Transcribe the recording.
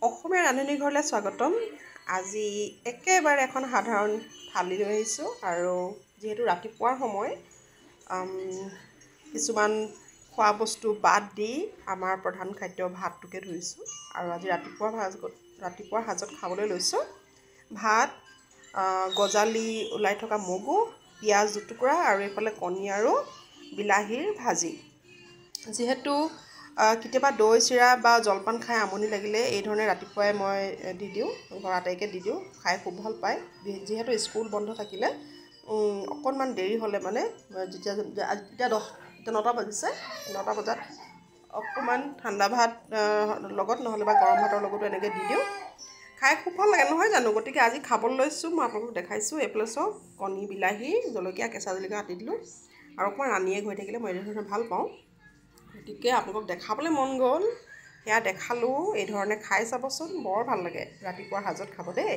অসমীয়া ৰান্ধনি ঘৰলৈ স্বাগতম। আজি একেবাৰে এখন সাধাৰণ থালি লৈ আহিছোঁ আৰু যিহেতু ৰাতিপুৱাৰ সময় কিছুমান খোৱা বস্তু বাদ দি আমাৰ প্ৰধান খাদ্য ভাতটোকে ধৰিছোঁ আৰু আজি ৰাতিপুৱাৰ সাজত খাবলৈ লৈছোঁ ভাত, গজালি ওলাই থকা মগু, পিঁয়াজ দুটুকুৰা আৰু এইফালে কণী আৰু বিলাহীৰ ভাজি। যিহেতু কেতিয়াবা দৈ চিৰা বা জলপান খাই আমনি লাগিলে এই ধৰণে ৰাতিপুৱাই মই দি দিওঁ, ঘৰৰ আটাইকে দি দিওঁ, খাই খুব ভাল পায়। যিহেতু স্কুল বন্ধ থাকিলে অকণমান দেৰি হ'লে মানে এতিয়া 9টা বাজিছে, 9টা বজাত অকণমান ঠাণ্ডা ভাত লগত নহ'লে বা গৰম ভাতৰ লগতো এনেকৈ দি দিওঁ, খাই খুব ভাল লাগে নহয় জানো। গতিকে আজি খাবলৈ লৈছোঁ, মই আপোনালোকক দেখাইছোঁ। এইফালে চাওক, কণী, বিলাহী, জলকীয়া, কেঁচা জলকীয়া কাটি দিলোঁ আৰু অকণমান ৰানিয়ে হৈ থাকিলে মই এনেধৰণে ভাল পাওঁ। গতিকে আপোনালোকক দেখাবলৈ মন গ'ল, সেয়া দেখালোঁ। এই ধৰণে খাই চাবচোন, বৰ ভাল লাগে ৰাতিপুৱাৰ সাজত খাব দেই।